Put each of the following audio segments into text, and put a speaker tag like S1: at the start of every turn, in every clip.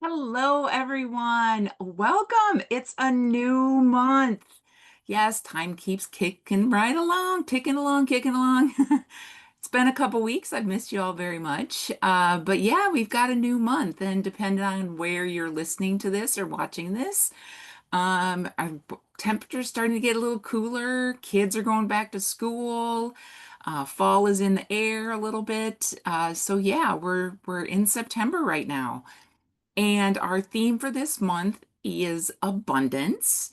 S1: Hello, everyone. Welcome. It's a new month. Yes, time keeps kicking right along, ticking along, kicking along. It's been a couple weeks. I've missed you all very much. But yeah, we've got a new month, and depending on where you're listening to this or watching this, our temperature's starting to get a little cooler. Kids are going back to school. Fall is in the air a little bit. So yeah, we're in September right now. And our theme for this month is abundance.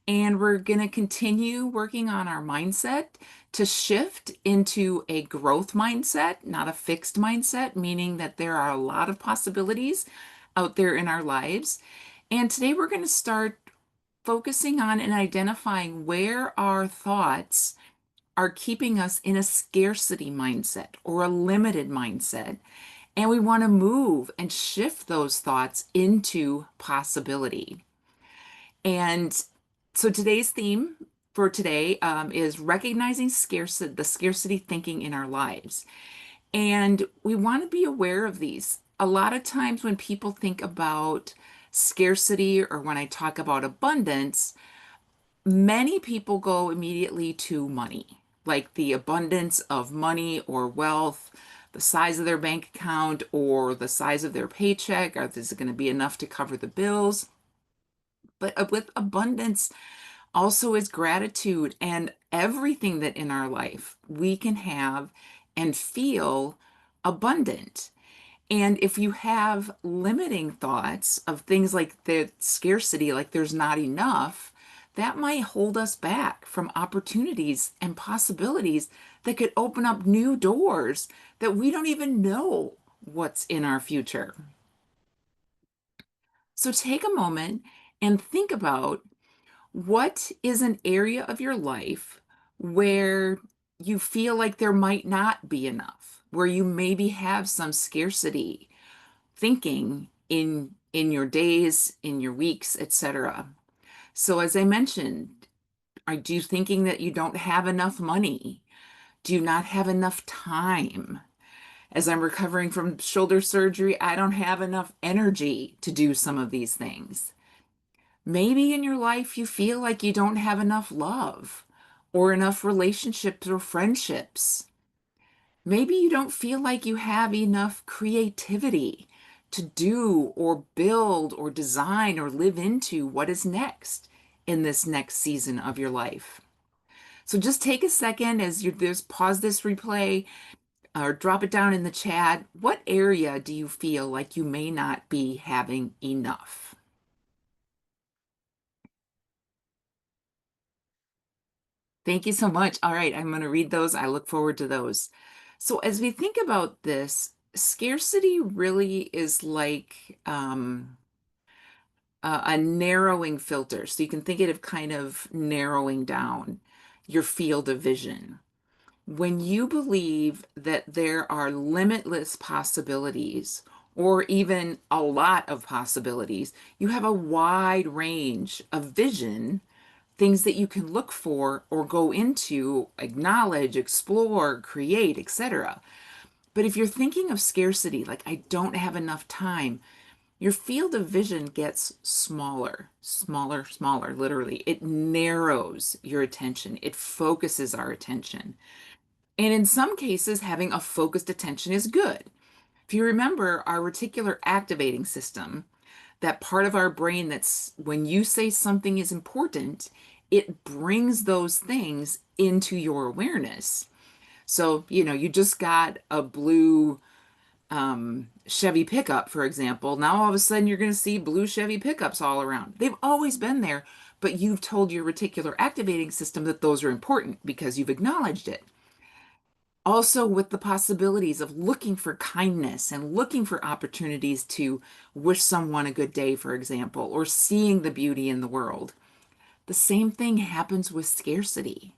S1: And we're going to continue working on our mindset to shift into a growth mindset, not a fixed mindset, meaning that there are a lot of possibilities out there in our lives. And today we're going to start focusing on and identifying where our thoughts are keeping us in a scarcity mindset or a limited mindset. And we want to move and shift those thoughts into possibility. And so today's theme for today is recognizing the scarcity thinking in our lives. And we want to be aware of these. A lot of times when people think about scarcity or when I talk about abundance, many people go immediately to money, like the abundance of money or wealth, the size of their bank account, or the size of their paycheck. Is it going to be enough to cover the bills? But with abundance also is gratitude and everything that in our life we can have and feel abundant. And if you have limiting thoughts of things like the scarcity, like there's not enough, that might hold us back from opportunities and possibilities that could open up new doors that we don't even know what's in our future. So take a moment and think about what is an area of your life where you feel like there might not be enough, where you maybe have some scarcity thinking in your days, in your weeks, etc. So as I mentioned, are you thinking that you don't have enough money? Do you not have enough time? As I'm recovering from shoulder surgery, I don't have enough energy to do some of these things. Maybe in your life you feel like you don't have enough love or enough relationships or friendships. Maybe you don't feel like you have enough creativity to do or build or design or live into what is next in this next season of your life. So just take a second as you just pause this replay or drop it down in the chat. What area do you feel like you may not be having enough? Thank you so much. All right, I'm going to read those. I look forward to those. So, as we think about this, scarcity really is like a narrowing filter. So, you can think of kind of narrowing down your field of vision. When you believe that there are limitless possibilities, or even a lot of possibilities, you have a wide range of vision, things that you can look for or go into, acknowledge, explore, create, etc. But if you're thinking of scarcity, like I don't have enough time, your field of vision gets smaller, smaller, smaller, literally. It narrows your attention, it focuses our attention. And in some cases, having a focused attention is good. If you remember our reticular activating system, that part of our brain that's when you say something is important, it brings those things into your awareness. So, you just got a blue Chevy pickup, for example. Now all of a sudden you're going to see blue Chevy pickups all around. They've always been there, but you've told your reticular activating system that those are important because you've acknowledged it. Also, with the possibilities of looking for kindness and looking for opportunities to wish someone a good day, for example, or seeing the beauty in the world. The same thing happens with scarcity.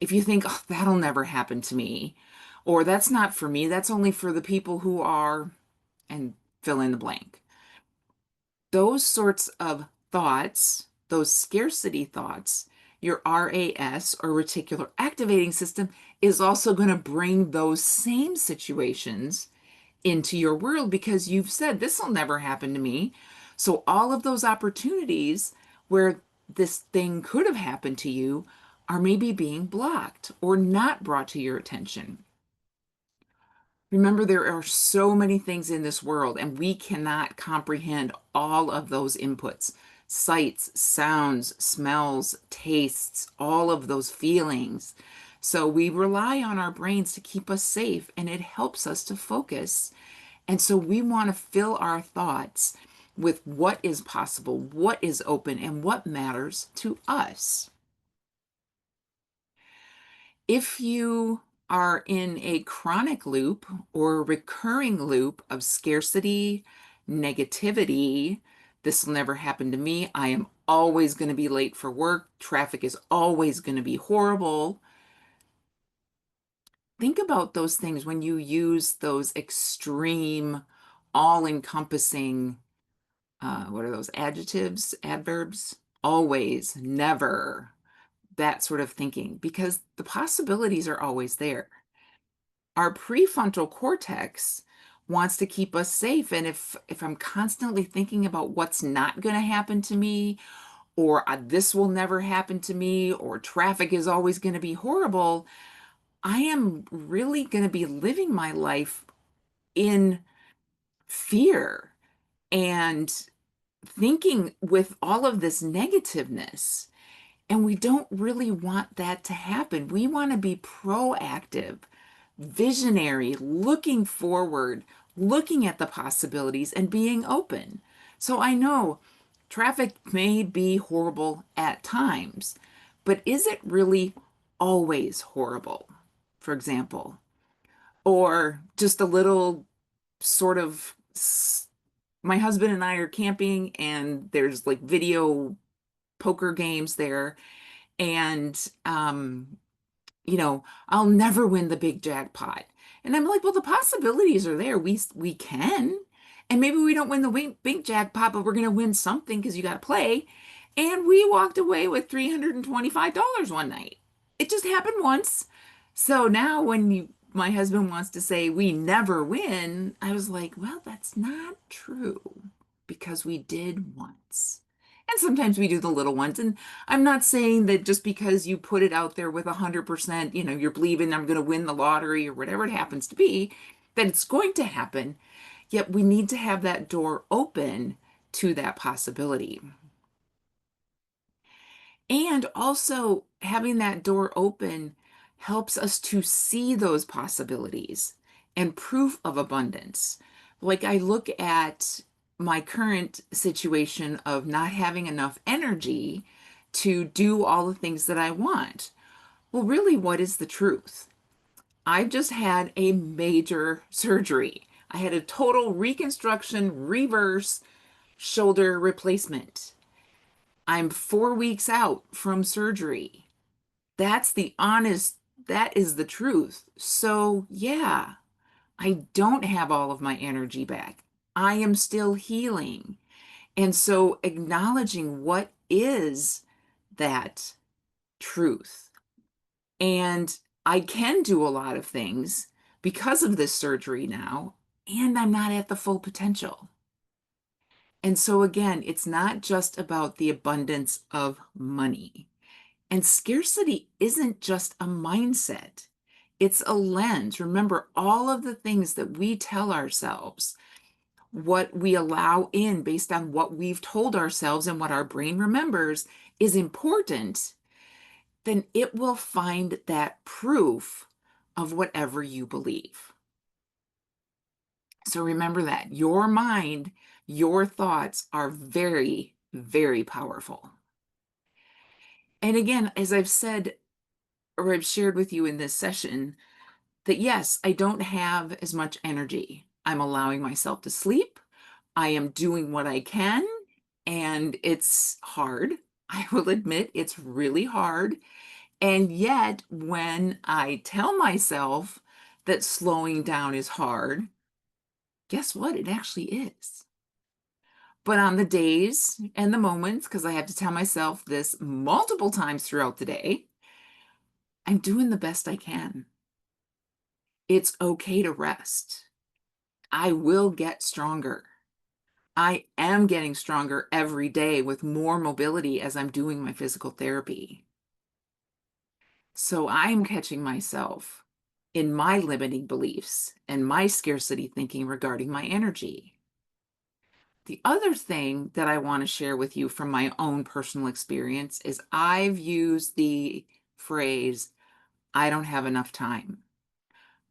S1: If you think, oh, that'll never happen to me, or that's not for me, that's only for the people who are, and fill in the blank. Those sorts of thoughts, those scarcity thoughts, your RAS or reticular activating system is also going to bring those same situations into your world because you've said, this will never happen to me. So all of those opportunities where this thing could have happened to you are maybe being blocked or not brought to your attention. Remember, there are so many things in this world, and we cannot comprehend all of those inputs: sights, sounds, smells, tastes, all of those feelings. So we rely on our brains to keep us safe, and it helps us to focus. And so we want to fill our thoughts with what is possible, what is open, and what matters to us. If you are in a chronic loop or a recurring loop of scarcity, negativity, this will never happen to me, I am always going to be late for work, traffic is always going to be horrible. Think about those things when you use those extreme, all-encompassing, what are those adjectives, adverbs? Always, never, that sort of thinking, because the possibilities are always there. Our prefrontal cortex wants to keep us safe. And if I'm constantly thinking about what's not going to happen to me, or this will never happen to me, or traffic is always going to be horrible, I am really going to be living my life in fear and thinking with all of this negativeness. And we don't really want that to happen. We want to be proactive, visionary, looking forward, looking at the possibilities and being open. So I know traffic may be horrible at times, but is it really always horrible? For example, or just a little sort of my husband and I are camping and there's like video poker games there, and I'll never win the big jackpot. And I'm like, well, the possibilities are there. We can. And maybe we don't win the big jackpot, but we're going to win something because you got to play. And we walked away with $325 one night. It just happened once. So now when my husband wants to say we never win, I was like, well, that's not true because we did once. And sometimes we do the little ones. And I'm not saying that just because you put it out there with 100%, you're believing I'm going to win the lottery or whatever it happens to be, that it's going to happen. Yet we need to have that door open to that possibility. And also having that door open helps us to see those possibilities and proof of abundance. Like I look at my current situation of not having enough energy to do all the things that I want. Well, really, what is the truth? I've just had a major surgery. I had a total reconstruction, reverse shoulder replacement. I'm 4 weeks out from surgery. That's the honest, that is the truth. So, yeah, I don't have all of my energy back. I am still healing. And so, acknowledging what is that truth. And I can do a lot of things because of this surgery now, and I'm not at the full potential. And so, again, it's not just about the abundance of money. And scarcity isn't just a mindset, it's a lens. Remember, all of the things that we tell ourselves, what we allow in based on what we've told ourselves and what our brain remembers is important, then it will find that proof of whatever you believe. So remember that your mind, your thoughts are very, very powerful. And again, as I've said, or I've shared with you in this session, that yes, I don't have as much energy. I'm allowing myself to sleep. I am doing what I can, and it's hard. I will admit it's really hard. And yet, when I tell myself that slowing down is hard, guess what? It actually is. But on the days and the moments, because I have to tell myself this multiple times throughout the day, I'm doing the best I can. It's okay to rest. I will get stronger. I am getting stronger every day with more mobility as I'm doing my physical therapy. So I'm catching myself in my limiting beliefs and my scarcity thinking regarding my energy. The other thing that I want to share with you from my own personal experience is I've used the phrase, I don't have enough time.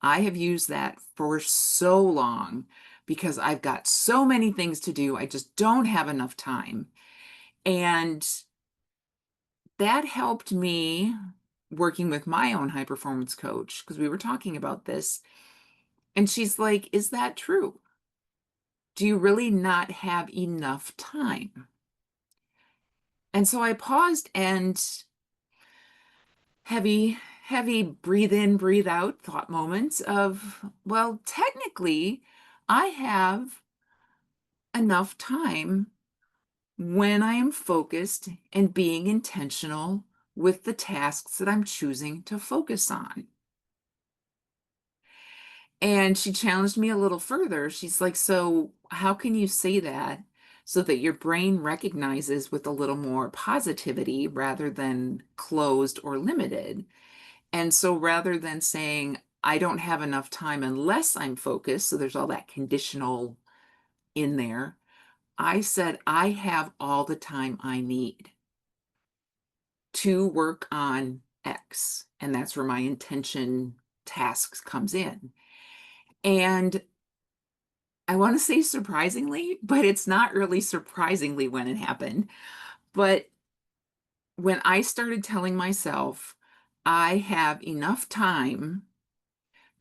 S1: I have used that for so long because I've got so many things to do. I just don't have enough time. And that helped me working with my own high performance coach because we were talking about this. And she's like, is that true? Do you really not have enough time? And so I paused and heavy breathe in, breathe out thought moments of, well, technically, I have enough time when I am focused and being intentional with the tasks that I'm choosing to focus on. And she challenged me a little further. She's like, so how can you say that so that your brain recognizes with a little more positivity rather than closed or limited? And so rather than saying, I don't have enough time unless I'm focused, so there's all that conditional in there, I said, I have all the time I need to work on X. And that's where my intention tasks comes in. And I want to say surprisingly, but it's not really surprisingly when it happened. But when I started telling myself, I have enough time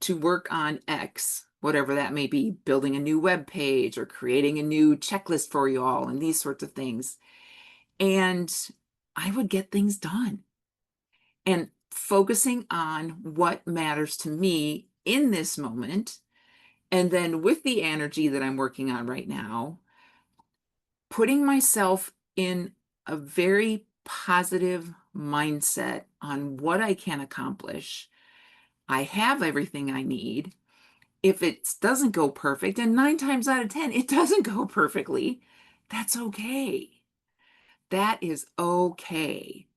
S1: to work on X, whatever that may be, building a new web page or creating a new checklist for you all and these sorts of things. And I would get things done and focusing on what matters to me in this moment. And then with the energy that I'm working on right now, putting myself in a very positive mindset on what I can accomplish. I have everything I need. If it doesn't go perfect, and 9 times out of 10, it doesn't go perfectly, that's okay. That is okay.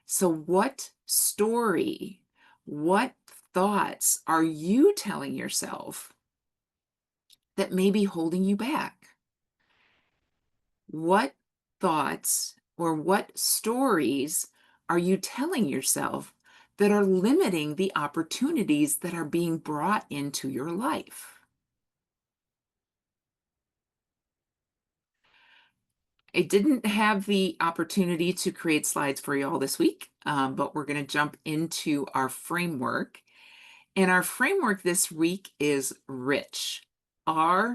S1: So, what story, what thoughts are you telling yourself that may be holding you back? What thoughts or what stories are you telling yourself that are limiting the opportunities that are being brought into your life? I didn't have the opportunity to create slides for you all this week, but we're going to jump into our framework. And our framework this week is RICH, R-I-C-H.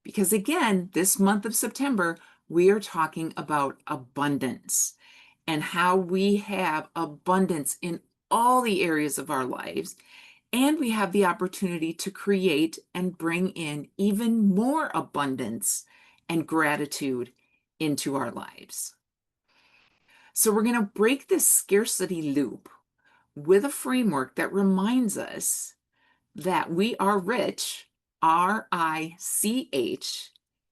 S1: Because again, this month of September, we are talking about abundance and how we have abundance in all the areas of our lives. And we have the opportunity to create and bring in even more abundance and gratitude into our lives. So we're going to break this scarcity loop with a framework that reminds us that we are rich, R-I-C-H,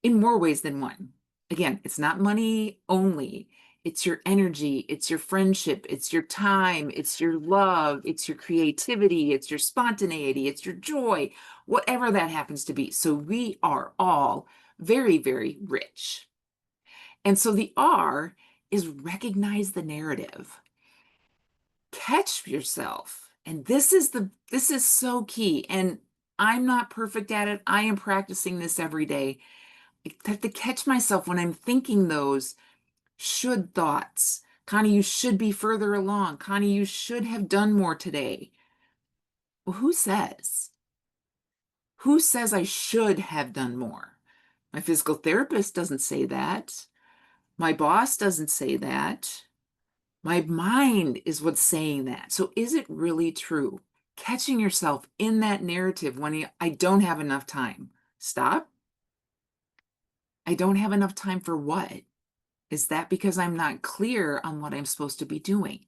S1: in more ways than one. Again, it's not money only. It's your energy, it's your friendship, it's your time, it's your love, it's your creativity, it's your spontaneity, it's your joy, whatever that happens to be. So we are all very, very rich. And so the R is recognize the narrative. Catch yourself. And this is so key. And I'm not perfect at it. I am practicing this every day. I have to catch myself when I'm thinking those should thoughts. Connie, you should be further along. Connie, you should have done more today. Well, who says? Who says I should have done more? My physical therapist doesn't say that. My boss doesn't say that. My mind is what's saying that. So is it really true? Catching yourself in that narrative when I don't have enough time. Stop. I don't have enough time for what? Is that because I'm not clear on what I'm supposed to be doing?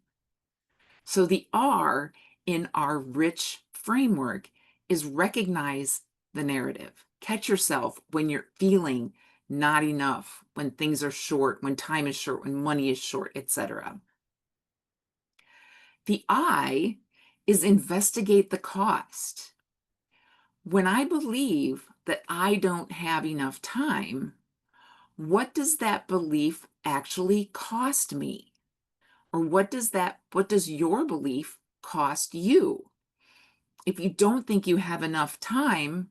S1: So the R in our rich framework is recognize the narrative. Catch yourself when you're feeling not enough, when things are short, when time is short, when money is short, etc. The I is investigate the cost. When I believe that I don't have enough time, what does that belief actually cost me? Or what does your belief cost you? If you don't think you have enough time,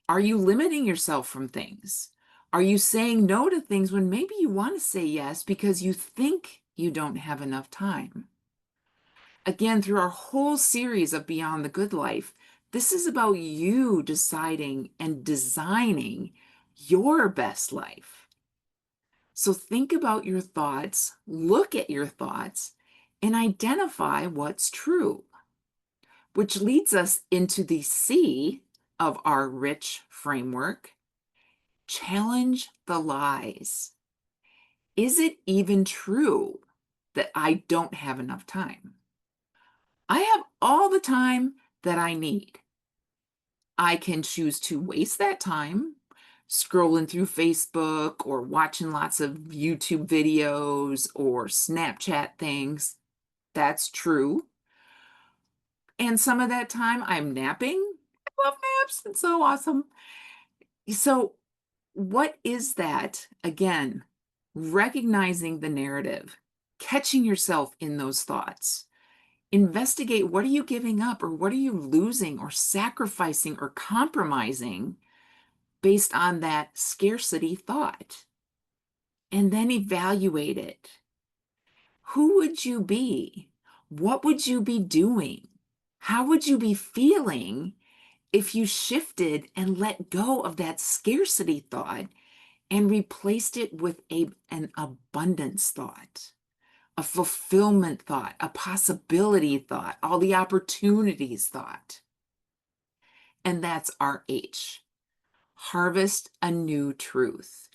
S1: are you limiting yourself from things? Are you saying no to things when maybe you want to say yes because you think you don't have enough time? Again, through our whole series of Beyond the Good Life, this is about you deciding and designing your best life. So think about your thoughts, look at your thoughts, and identify what's true, which leads us into the C of our R.I.C.H framework. Challenge the lies. Is it even true that I don't have enough time? I have all the time that I need. I can choose to waste that time scrolling through Facebook or watching lots of YouTube videos or Snapchat things. That's true. And some of that time I'm napping. I love naps. It's so awesome. So, what is that? Again, recognizing the narrative, catching yourself in those thoughts. Investigate, what are you giving up, or what are you losing or sacrificing or compromising based on that scarcity thought? And then evaluate it. Who would you be? What would you be doing? How would you be feeling if you shifted and let go of that scarcity thought and replaced it with an abundance thought, a fulfillment thought, a possibility thought, all the opportunities thought? And that's R.H. Harvest a new truth.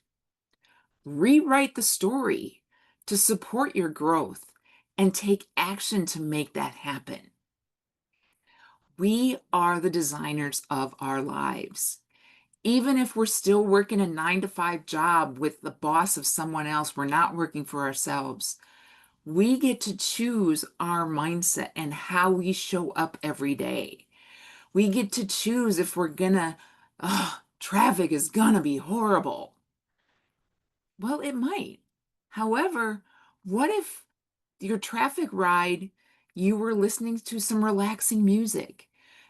S1: Rewrite the story to support your growth and take action to make that happen. We are the designers of our lives. Even if we're still working a 9-to-5 job with the boss of someone else, we're not working for ourselves. We get to choose our mindset and how we show up every day. We get to choose if we're gonna, traffic is gonna be horrible. Well, it might. However, what if your traffic ride, you were listening to some relaxing music?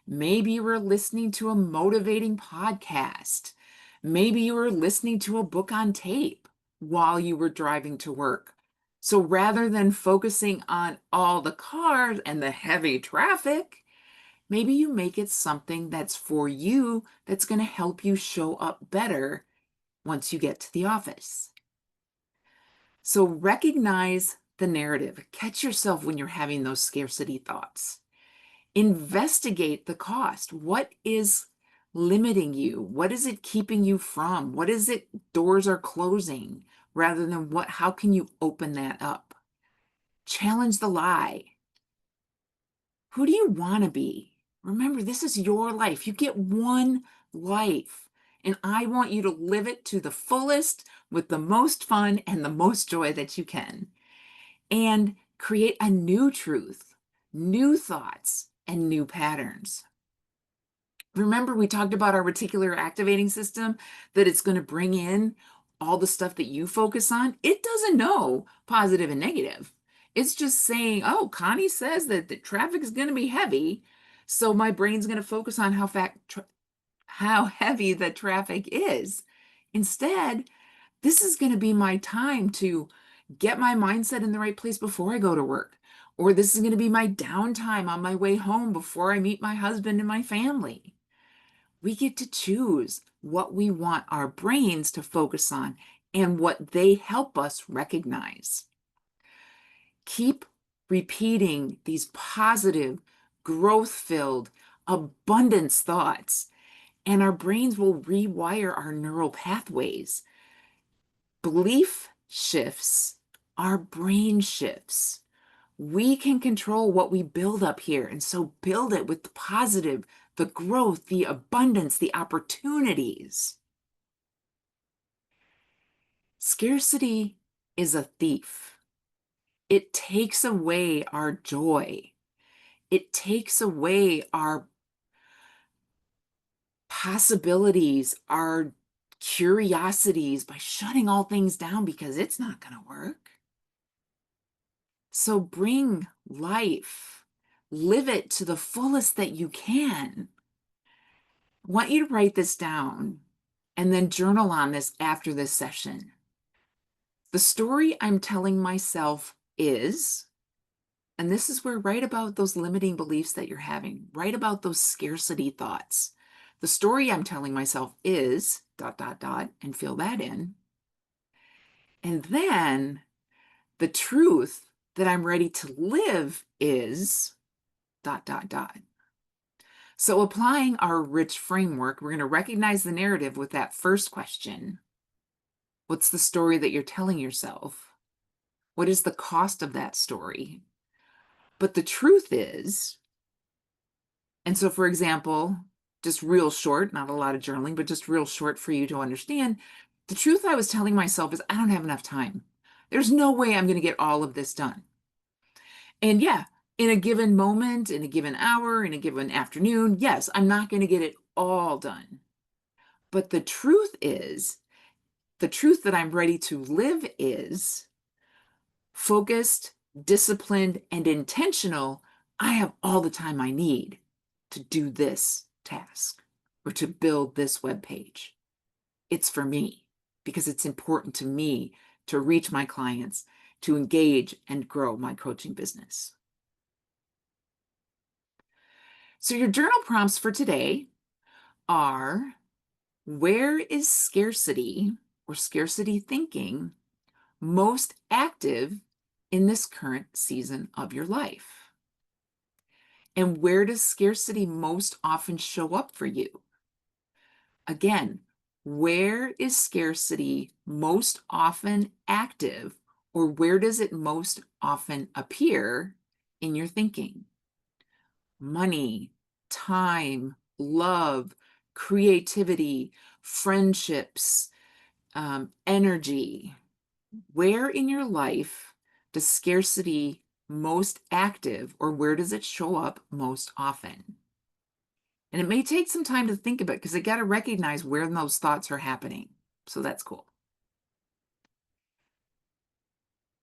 S1: Maybe you were listening to a motivating podcast. Maybe you were listening to a book on tape while you were driving to work. So rather than focusing on all the cars and the heavy traffic, maybe you make it something that's for you, that's going to help you show up better once you get to the office. So recognize the narrative. Catch yourself when you're having those scarcity thoughts. Investigate the cost. What is limiting you? What is it keeping you from? What is it doors are closing rather than how can you open that up? Challenge the lie. Who do you want to be? Remember, this is your life. You get one life, and I want you to live it to the fullest with the most fun and the most joy that you can. And create a new truth, new thoughts, and new patterns. Remember, we talked about our reticular activating system, that it's going to bring in all the stuff that you focus on. It doesn't know positive and negative. It's just saying, oh, Connie says that the traffic is going to be heavy, so my brain's going to focus on how heavy the traffic is. Instead, this is going to be my time to get my mindset in the right place before I go to work. Or this is going to be my downtime on my way home before I meet my husband and my family. We get to choose what we want our brains to focus on and what they help us recognize. Keep repeating these positive, growth-filled, abundance thoughts, and our brains will rewire our neural pathways. Belief shifts, our brain shifts. We can control what we build up here, and so build it with the positive, the growth, the abundance, the opportunities. Scarcity is a thief. It takes away our joy. It takes away our possibilities, our curiosities by shutting all things down because it's not going to work. So bring life, live it to the fullest that you can. I want you to write this down and then journal on this after this session. The story I'm telling myself is, and this is where write about those limiting beliefs that you're having, write about those scarcity thoughts. The story I'm telling myself is, ... and fill that in. And then the truth that I'm ready to live is ... So applying our R.I.C.H framework, we're going to recognize the narrative with that first question. What's the story that you're telling yourself? What is the cost of that story? But the truth is, and so for example, just real short, not a lot of journaling, but just real short for you to understand, the truth I was telling myself is I don't have enough time. There's no way I'm going to get all of this done. And yeah, in a given moment, in a given hour, in a given afternoon, yes, I'm not going to get it all done. But the truth is, the truth that I'm ready to live is focused, disciplined, and intentional. I have all the time I need to do this task or to build this web page. It's for me because it's important to me to reach my clients, to engage and grow my coaching business. So your journal prompts for today are, where is scarcity or scarcity thinking most active in this current season of your life? And where does scarcity most often show up for you? Again, where is scarcity most often active, or where does it most often appear in your thinking? Money, time, love, creativity, friendships, energy. Where in your life does scarcity most active, or where does it show up most often? And it may take some time to think about it because I got to recognize where those thoughts are happening. So that's cool.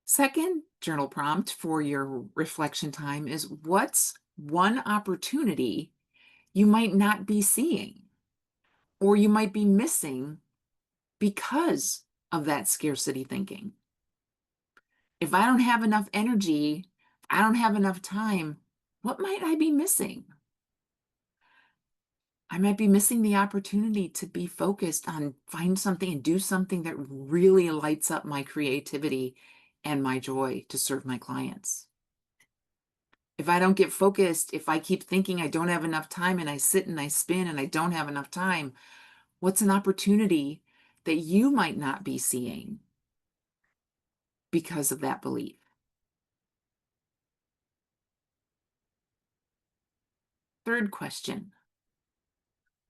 S1: Second journal prompt for your reflection time is, what's one opportunity you might not be seeing or you might be missing because of that scarcity thinking? If I don't have enough energy, if I don't have enough time, what might I be missing? I might be missing the opportunity to be focused on find something and do something that really lights up my creativity and my joy to serve my clients. If I don't get focused, if I keep thinking I don't have enough time and I sit and I spin and I don't have enough time, what's an opportunity that you might not be seeing because of that belief? Third question,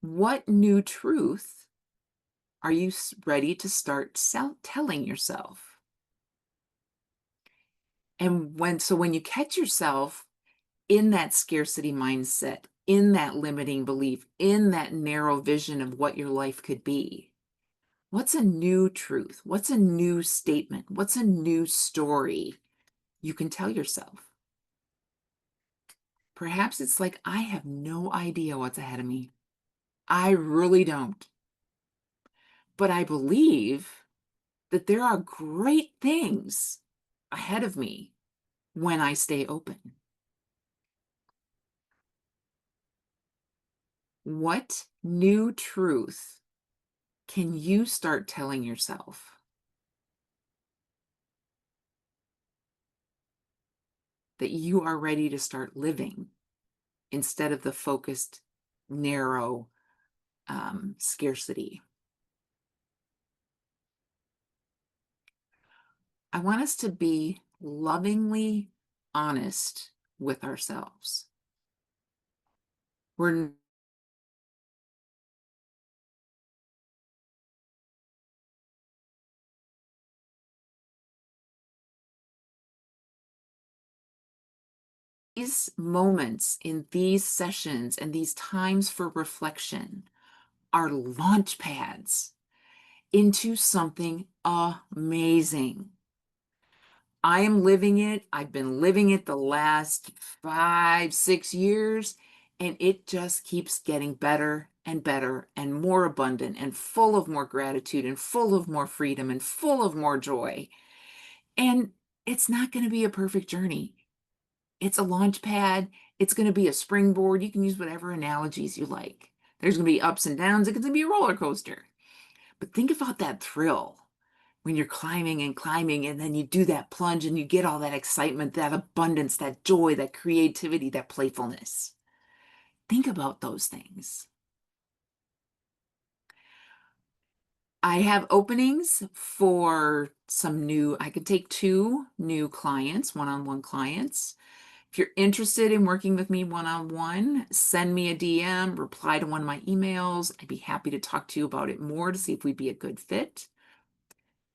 S1: what new truth are you ready to start telling yourself? And when you catch yourself in that scarcity mindset, in that limiting belief, in that narrow vision of what your life could be, what's a new truth? What's a new statement? What's a new story you can tell yourself? Perhaps it's like, I have no idea what's ahead of me. I really don't. But I believe that there are great things ahead of me when I stay open. What new truth can you start telling yourself that you are ready to start living instead of the focused, narrow scarcity? I want us to be lovingly honest with ourselves. We're These moments in these sessions and these times for reflection are launch pads into something amazing. I am living it. I've been living it the last 5, 6 years, and it just keeps getting better and better and more abundant and full of more gratitude and full of more freedom and full of more joy. And it's not going to be a perfect journey. It's a launch pad. It's going to be a springboard. You can use whatever analogies you like. There's going to be ups and downs. It's going to be a roller coaster. But think about that thrill when you're climbing, and then you do that plunge and you get all that excitement, that abundance, that joy, that creativity, that playfulness. Think about those things. I have openings for I could take 2 new clients, one-on-one clients. If you're interested in working with me one-on-one, send me a DM, reply to one of my emails. I'd be happy to talk to you about it more to see if we'd be a good fit.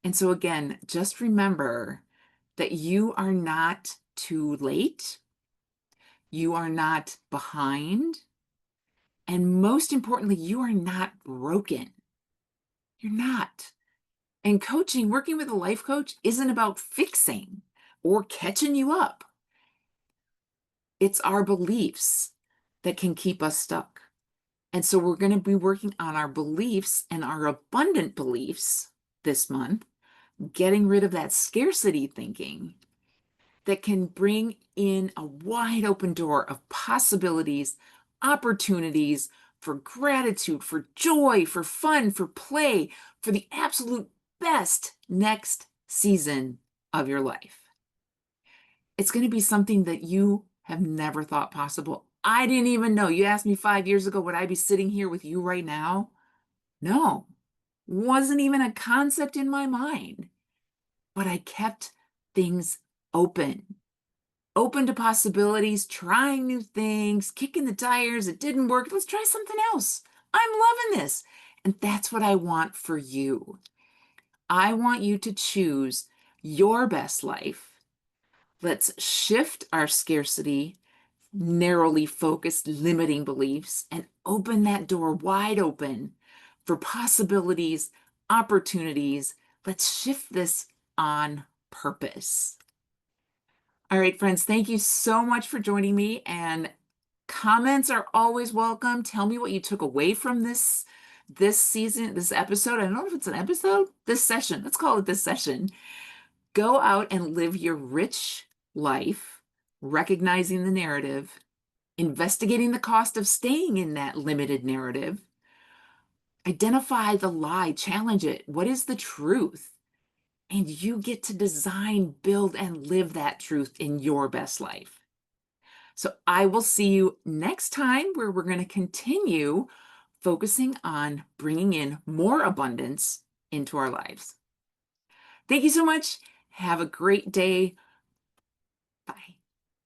S1: And so again, just remember that you are not too late. You are not behind. And most importantly, you are not broken. You're not. And coaching, working with a life coach, isn't about fixing or catching you up. It's our beliefs that can keep us stuck. And so we're going to be working on our beliefs and our abundant beliefs this month, getting rid of that scarcity thinking that can bring in a wide open door of possibilities, opportunities for gratitude, for joy, for fun, for play, for the absolute best next season of your life. It's going to be something that you have never thought possible. I didn't even know. You asked me 5 years ago, would I be sitting here with you right now? No, wasn't even a concept in my mind. But I kept things open, open to possibilities, trying new things, kicking the tires. It didn't work. Let's try something else. I'm loving this. And that's what I want for you. I want you to choose your best life. Let's shift our scarcity, narrowly focused, limiting beliefs and open that door wide open for possibilities, opportunities. Let's shift this on purpose. All right, friends, thank you so much for joining me. And comments are always welcome. Tell me what you took away from this season, this episode. I don't know if it's an episode, this session. Let's call it this session. Go out and live your rich life, recognizing the narrative, investigating the cost of staying in that limited narrative. Identify the lie, challenge it. What is the truth? And you get to design, build, and live that truth in your best life. So I will see you next time where we're going to continue focusing on bringing in more abundance into our lives. Thank you so much. Have a great day. Bye.